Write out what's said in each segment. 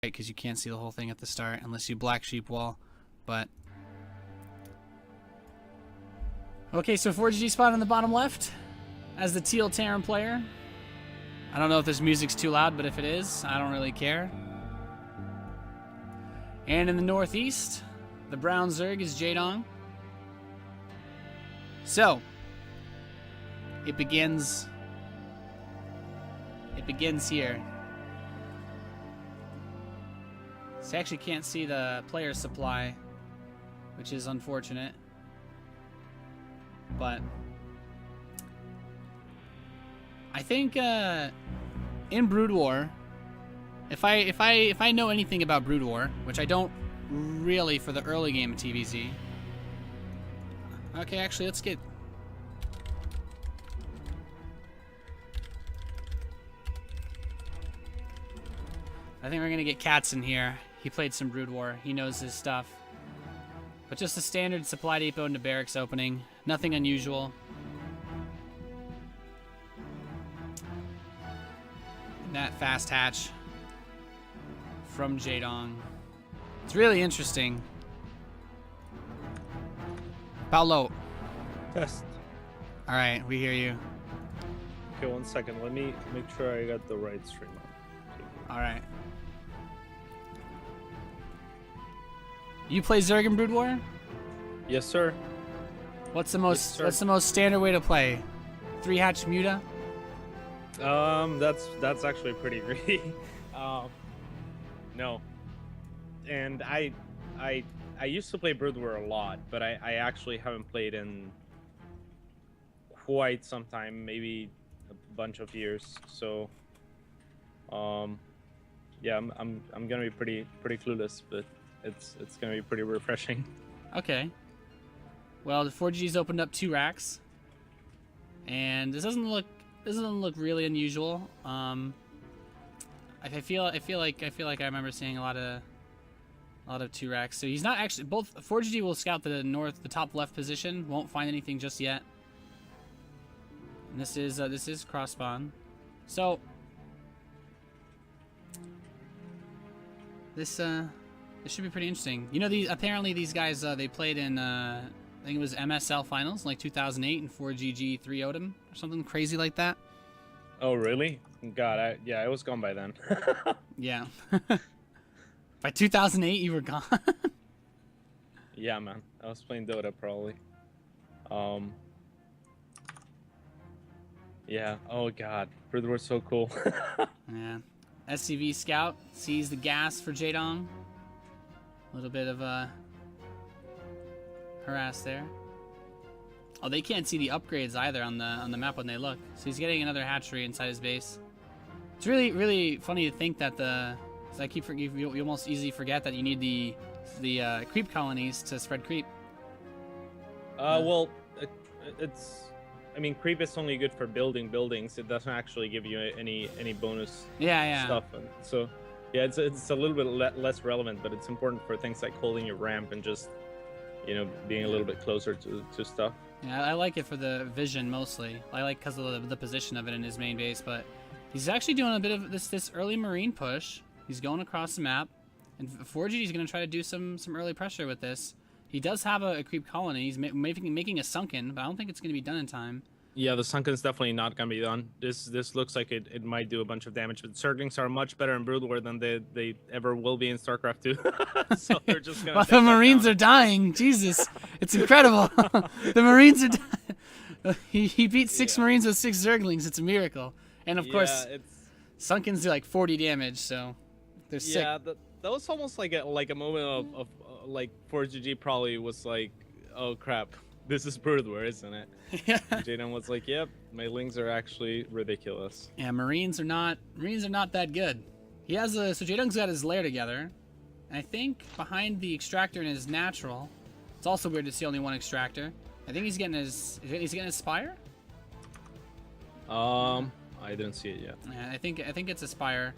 because you can't see the whole thing at the start unless you black sheep wall. But okay, so forGG spot on the bottom left as the teal Terran player. I don't know if this music's too loud, but if it is, I don't really care. And in the northeast, the brown Zerg is Jaedong. So it begins here. So I actually can't see the player supply, which is unfortunate. But I think in Brood War, if I know anything about Brood War, which I don't really for the early game of TVZ. Okay, actually, let's get. I think we're gonna get Cats in here. He played some Brood War. He knows his stuff. But just a standard supply depot into barracks opening. Nothing unusual. And that fast hatch from Jaedong. It's really interesting. Paulo. Test. All right, we hear you. Okay, 1 second. Let me make sure I got the right stream on. All right. You play Zerg in Brood War? Yes, sir. What's the most standard way to play? 3-hatch Muta? That's actually pretty great. No. And I used to play Brood War a lot, but I actually haven't played in quite some time, maybe a bunch of years. So yeah, I'm gonna be pretty clueless, but it's gonna be pretty refreshing. Okay. Well, the forGG's opened up 2 racks, and this doesn't look really unusual. I feel like I remember seeing a lot of 2 racks. So he's not actually both. forGG will scout the top left position. Won't find anything just yet. And this is cross spawn. So this should be pretty interesting. You know, apparently these guys they played in I think it was MSL finals in like 2008, and forGG 3-0'd him or something crazy like that. Oh really? God, yeah, I was gone by then. Yeah. By 2008, you were gone. Yeah, man, I was playing Dota probably. Yeah. Oh God, Brood War so cool. Yeah. SCV Scout sees the gas for Jaedong. A little bit of harass there. Oh, they can't see the upgrades either on the map when they look. So he's getting another hatchery inside his base. It's really funny to think that you almost easily forget that you need the creep colonies to spread creep. Well, I mean, creep is only good for building buildings. It doesn't actually give you any bonus stuff. And so, yeah, it's a little bit less relevant, but it's important for things like holding your ramp and just, you know, being a little bit closer to stuff. Yeah, I like it for the vision mostly. I like because of the position of it in his main base, but he's actually doing a bit of this early marine push. He's going across the map, and forGG is going to try to do some early pressure with this. He does have a creep colony. He's making a sunken, but I don't think it's going to be done in time. Yeah, the sunken's definitely not going to be done. This looks like it might do a bunch of damage, but Zerglings are much better in Brood War than they ever will be in StarCraft 2. So they're just going to. Well, the Marines are dying. Jesus, it's incredible. The Marines are dying. He beat 6 Marines with 6 Zerglings. It's a miracle. And of course, sunkens do like 40 damage, so they're sick. Yeah, that was almost like a moment of like forGG probably was like, oh crap. This is Brood War, isn't it? Yeah. Jaedong was like, "Yep, my lings are actually ridiculous." Yeah, Marines are not that good. He has so Jaedong's got his lair together. And I think behind the extractor and his natural, it's also weird to see only 1 extractor. I think he's getting his spire. I didn't see it yet. Yeah, I think it's a spire,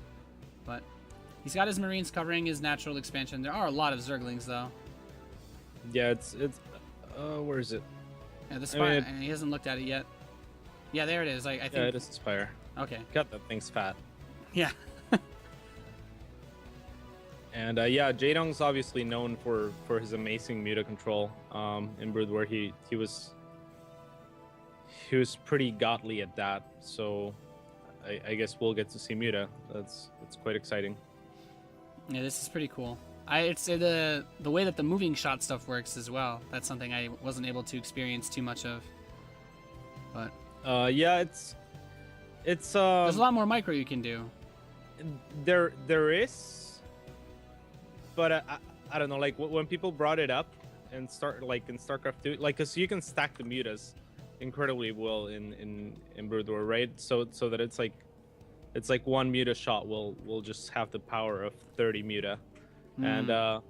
but he's got his Marines covering his natural expansion. There are a lot of Zerglings though. Yeah, it's where is it? Yeah, the spire. He hasn't looked at it yet. Yeah, there it is. I think. Yeah, it is a spire. Okay. God, that thing's fat. Yeah. And yeah, Jaedong's obviously known for his amazing Muta control. In Brood War, he was pretty godly at that. So I guess we'll get to see Muta. That's quite exciting. Yeah, this is pretty cool. It's the way that the moving shot stuff works as well. That's something I wasn't able to experience too much of. But yeah, it's there's a lot more micro you can do. There is, but I don't know. Like when people brought it up and in StarCraft 2, like, cause you can stack the mutas incredibly well in Brood War, right? So that it's like one muta shot will just have the power of 30 muta, and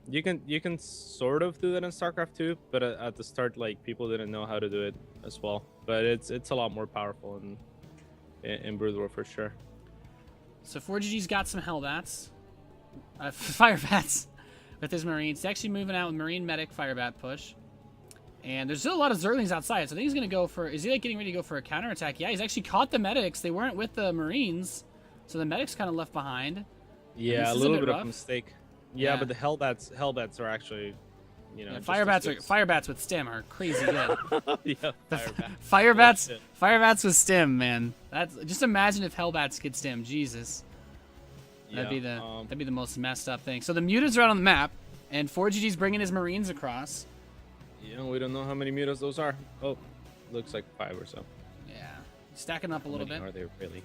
you can sort of do that in StarCraft 2, but at the start, like, people didn't know how to do it as well. But it's a lot more powerful in Brood War for sure. So forGG's got some Hellbats, Firebats with his Marines. He's actually moving out with Marine Medic Firebat push. And there's still a lot of Zerglings outside, so I think he's going to go for... Is he like getting ready to go for a counterattack? Yeah, he's actually caught the Medics. They weren't with the Marines, so the Medics kind of left behind. Yeah, a little bit of a mistake. Yeah, but the Hellbats are actually, you know... Yeah, Firebats with stim are crazy good. Yeah, Firebats with stim, man. Just imagine if Hellbats could stim. Jesus. That'd be the most messed up thing. So the mutas are out on the map, and forGG's bringing his Marines across. Yeah, we don't know how many mutas those are. Oh, looks like 5 or so. Yeah, stacking up a little bit. Are they really?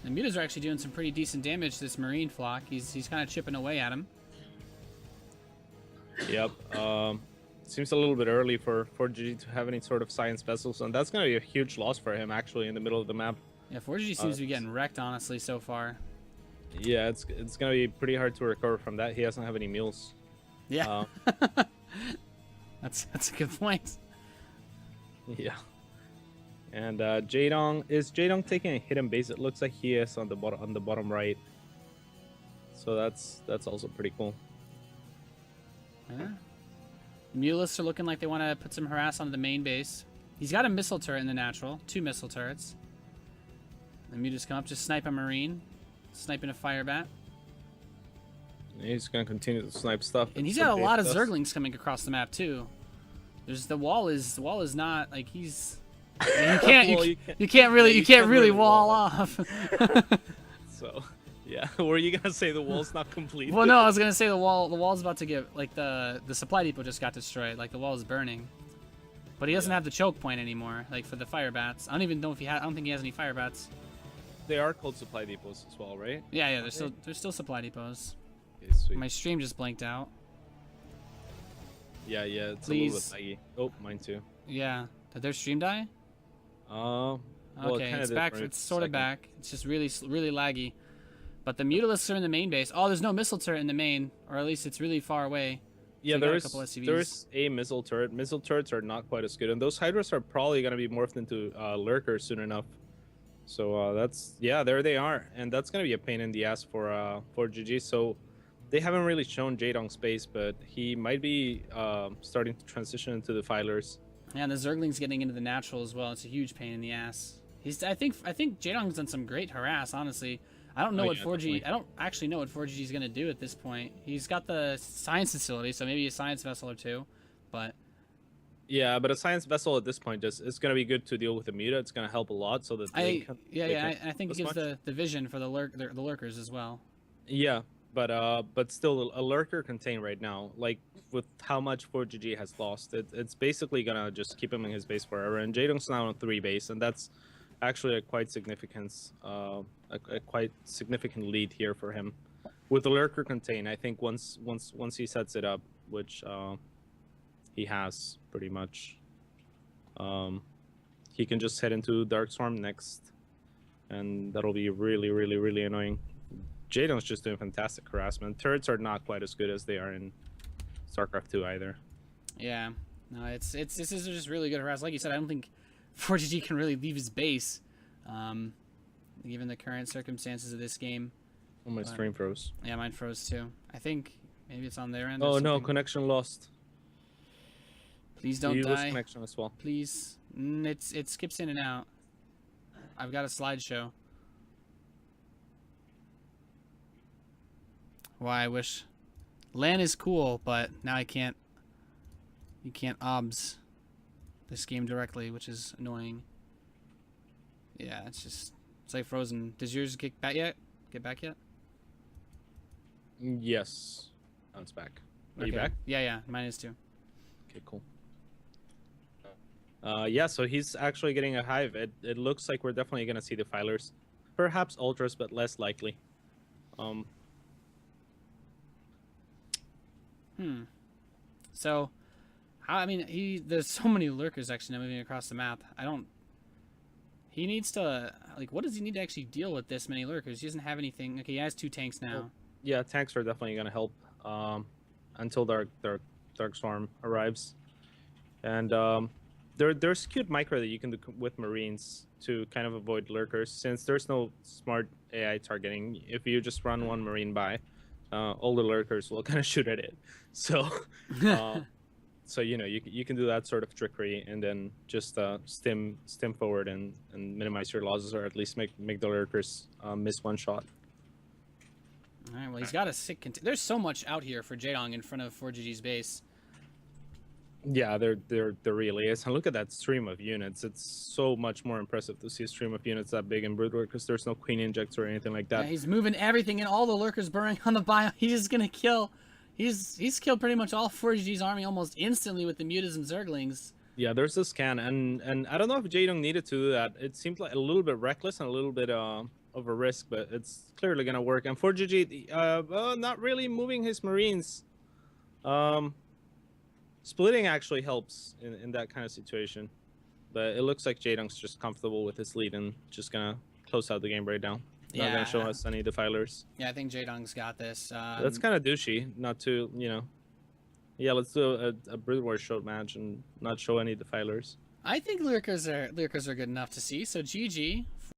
The mutas are actually doing some pretty decent damage to this Marine flock. He's kind of chipping away at him. Yep. Seems a little bit early for forGG to have any sort of science vessels, and that's going to be a huge loss for him, actually, in the middle of the map. Yeah, forGG seems to be getting wrecked, honestly, so far. Yeah, it's going to be pretty hard to recover from that. He doesn't have any mules. Yeah. That's a good point. Yeah. And Jaedong, is Jaedong taking a hidden base? It looks like he is on the bottom right. So that's also pretty cool. Yeah. The Mulists are looking like they want to put some harass onto the main base. He's got a missile turret in the natural, 2 missile turrets. The Mutas come up, just snipe a Marine, sniping a Firebat. He's gonna continue to snipe stuff. And he's got a lot of Zerglings coming across the map too. There's the wall is not like he's. You can't really wall off. So, yeah, were you gonna say the wall's not complete? Well, no, I was gonna say the wall's about to get, like, the supply depot just got destroyed, like the wall is burning. But he doesn't have the choke point anymore, like for the Firebats. I don't even know if I don't think he has any Firebats. They are called supply depots as well, right? Yeah, there's still supply depots. Okay, sweet. My stream just blanked out. Yeah, it's a little bit laggy. Oh, mine too. Yeah, did their stream die? Well, okay, it's back. It's sort of back. It's just really laggy. But the Mutalisks are in the main base. Oh, there's no missile turret in the main, or at least it's really far away. Yeah, there's a missile turret. Missile turrets are not quite as good, and those Hydras are probably gonna be morphed into lurkers soon enough. So there they are, and that's gonna be a pain in the ass for forGG. So they haven't really shown Jaedong space, but he might be starting to transition into the filers. Yeah, and the Zergling's getting into the natural as well. It's a huge pain in the ass. I think Jaedong's done some great harass, honestly. I don't know what forGG. I don't actually know what forGG is gonna do at this point. He's got the science facility, so maybe a science vessel or two, but. Yeah, but a science vessel at this point it's gonna be good to deal with the muta. It's gonna help a lot, so that I think it gives the vision for the lurkers as well. Yeah, but still a lurker contained right now. Like with how much forGG has lost, it's basically gonna just keep him in his base forever. And Jaedong's now on 3 base, and that's actually a quite significant lead here for him. With the lurker contained, I think once he sets it up, which he has pretty much, he can just head into Darkstorm next, and that'll be really annoying. Jaedong's just doing fantastic harassment. Turrets are not quite as good as they are in StarCraft 2 either. Yeah, no, this is just really good harass. Like you said, I don't think forGG can really leave his base, given the current circumstances of this game. Oh, my stream froze. Yeah, mine froze too. I think maybe it's on their end. Oh no, connection lost. Please don't die. You lose connection as well. Please. It skips in and out. I've got a slideshow. Why I wish LAN is cool, but now I can't. You can't obs this game directly, which is annoying. Yeah, it's like frozen. Does yours get back yet? Yes. Oh, it's back. Are you Okay. back? Yeah, mine is too. Okay, cool. Yeah, so he's actually getting a hive. It looks like we're definitely gonna see defilers, perhaps ultras, but less likely. So, I mean, there's so many lurkers actually now moving across the map. He needs to, like, what does he need to actually deal with this many lurkers? He doesn't have anything. Okay, he has 2 tanks now. Well, yeah, tanks are definitely gonna help until Dark Storm arrives, and there's cute micro that you can do with Marines to kind of avoid lurkers, since there's no smart AI targeting. If you just run one Marine by, all the lurkers will kind of shoot at it. So, so you know you can do that sort of trickery, and then just stim forward and minimize your losses, or at least make the lurkers miss one shot. All right, well, he's got a sick. There's so much out here for Jaedong in front of forGG's base. Yeah, there really is. And look at that stream of units. It's so much more impressive to see a stream of units that big in BroodWar, because there's no queen injects or anything like that. Yeah, he's moving everything, and all the lurkers burning on the bio. He's just gonna kill. He's killed pretty much all forGG's army almost instantly with the mutas and zerglings. Yeah, there's a scan, and I don't know if Jaedong needed to do that. It seemed like a little bit reckless and a little bit of a risk, but it's clearly gonna work. And forGG, not really moving his Marines. Splitting actually helps in that kind of situation, but it looks like Jaedong's just comfortable with his lead and just gonna close out the game right now. Not gonna show us any defilers. Yeah, I think Jaedong's got this. That's kind of douchey, not to, you know. Yeah, let's do a BroodWar show match and not show any defilers. I think lurkers are good enough to see. So GG.